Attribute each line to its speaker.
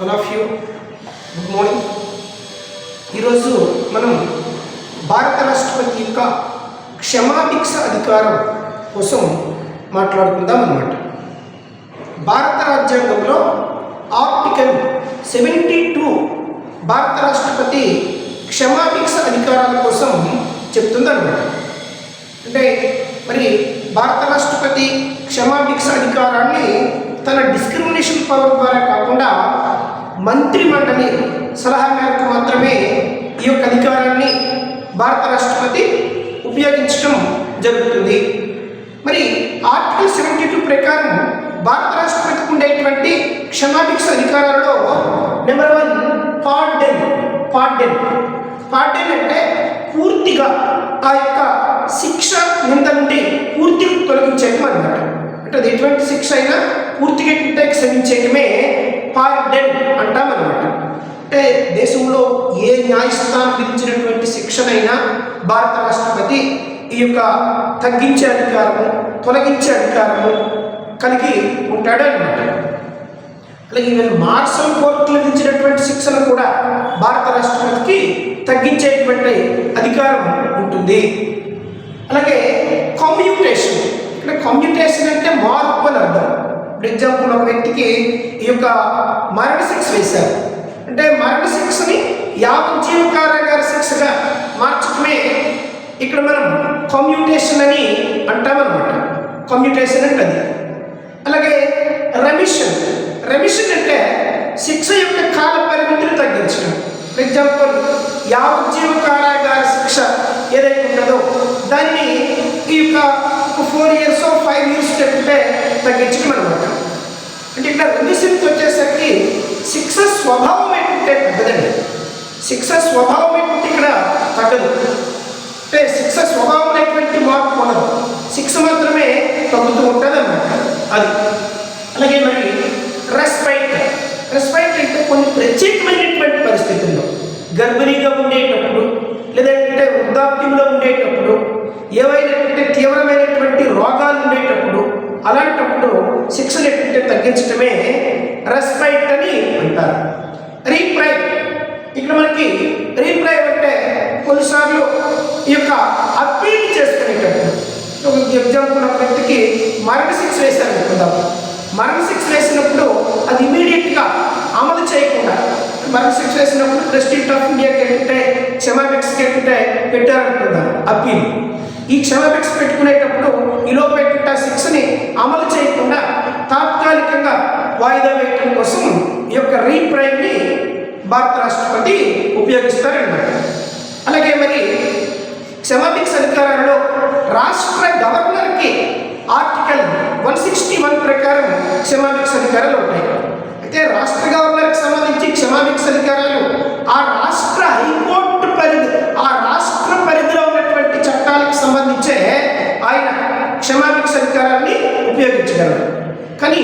Speaker 1: All of you good morning. ఈరోజు మనం భారత రాష్ట్రపతి యొక్క క్షమాభిక్ష అధికారం కోసం మాట్లాడుకుందాం అన్నమాట. భారత రాజ్యాంగంలో ఆర్టికల్ 72 భారత రాష్ట్రపతి క్షమాభిక్ష అధికారాల కోసం చెప్తుందన్నమాట. అంటే మరి భారత రాష్ట్రపతి క్షమాభిక్ష అధికారాన్ని తన డిస్క్రిమినేషన్ పవర్ ద్వారా కాకుండా మంత్రి మండలి సలహా మేరకు మాత్రమే ఈ యొక్క అధికారాన్ని భారత రాష్ట్రపతి ఉపయోగించడం జరుగుతుంది. మరి ఆర్టికల్ 72 ప్రకారం భారత రాష్ట్రపతికి ఉండేటువంటి క్షమాభిక్ష అధికారాలలో నెంబర్ 1 పార్డెన్ అంటే పూర్తిగా ఆ యొక్క శిక్ష నింద నుండి పూర్తిగా తొలగించేయటం అన్నమాట. అంటే అది ఎటువంటి శిక్ష అయినా పూర్తిగా క్షమించేయటమే పార్డెన్ అంటామన్నమాట. అంటే దేశంలో ఏ న్యాయస్థానం విధించినటువంటి శిక్షనైనా భారత రాష్ట్రపతి ఈ యొక్క తగ్గించే అధికారము, తొలగించే అధికారము కలిగి ఉంటాడు అన్నమాట. అలాగే ఈవెన్ మార్షల్ కోర్టులు విధించినటువంటి శిక్షను కూడా భారత రాష్ట్రపతికి తగ్గించేటువంటి అధికారం ఉంటుంది. అలాగే కమ్యూటేషన్, ఇక్కడ కమ్యూటేషన్ అంటే మార్పు అని అర్థం. ఫర్ ఎగ్జాంపుల్ ఒక వ్యక్తికి ఈ యొక్క మరణ శిక్ష వేశారు అంటే మరణ శిక్షని యావజ్జీవ కారాగార శిక్షగా మార్చడమే ఇక్కడ మనం కమ్యూటేషన్ అని అంటామన్నమాట. కమ్యూటేషన్ అంటే అది. అలాగే రెమిషన్ అంటే శిక్ష యొక్క కాల పరిమితిని తగ్గించడం. ఫర్ ఎగ్జాంపుల్ యావజ్జీవ కారాగార శిక్ష ఏదైతే ఉంటుందో దాన్ని ఈ యొక్క 4 years 5 years చెప్తే తగ్గించడం అనమాట. అంటే ఇక్కడ రెమిషన్కి వచ్చేసరికి శిక్ష స్వభావం ఏంటంటే పెద్దదండి. శిక్ష స్వభావం ఏంటంటే ఇక్కడ తగ్గదు. అంటే శిక్ష స్వభావం అనేటువంటి మార్పు ఉండదు, శిక్ష మాత్రమే తగ్గుతూ ఉంటుంది అన్నమాట అది. అలాగే మరి రెస్పైట్ అంటే కొన్ని ప్రత్యేకమైనటువంటి పరిస్థితుల్లో గర్భిణీగా ఉండేటప్పుడు లేదంటే వృద్ధాప్యంలో ఉండేటప్పుడు ఏవైనా తీవ్రమైనటువంటి రోగాలు ఉండేటప్పుడు అలాంటప్పుడు శిక్షను ఎట్లంటే తగ్గించడమే రెస్పైట్ అని అంటారు. రీప్రైవ్, ఇక్కడ మనకి రీప్రైవ్ అంటే కొన్నిసార్లు ఈ యొక్క అప్పీల్ చేసుకునేటప్పుడు ఒక ఎగ్జాంపుల్ ఒక వ్యక్తికి మరణ శిక్ష వేశారు అనుకుందాం. మరణ శిక్ష వేసినప్పుడు అది ఇమీడియట్గా అమలు చేయకుండా మరణ శిక్ష వేసినప్పుడు ప్రెసిడెంట్ ఆఫ్ ఇండియాకి ఏంటంటే క్షమాభిక్షకి ఏంటంటే పెట్టారనుకుందాం అప్పీల్. ఈ క్షమాభిక్ష పెట్టుకునేటప్పుడు ఈలోపు పెట్టిన శిక్షని అమలు చేయకుండా తాత్కాలికంగా వాయిదా వేయడం కోసం ఈ యొక్క రీప్రైవ్ని భారత రాష్ట్రపతి ఉపయోగిస్తారన్నమాట. అలాగే మరి క్షమాభిక్ష అధికారంలో రాష్ట్ర గవర్నర్కి ఆర్టికల్ 161 ప్రకారం క్షమాభిక్ష అధికారాలు ఉంటాయి. అయితే రాష్ట్ర గవర్నర్కి సంబంధించి క్షమాభిక్ష అధికారాలు ఆ రాష్ట్ర హైకోర్టు ఆ రాష్ట్ర పరిధిలో ఉన్నటువంటి చట్టాలకు సంబంధించే ఆయన క్షమాభిక్ష అధికారాన్ని ఉపయోగించగలరు. కానీ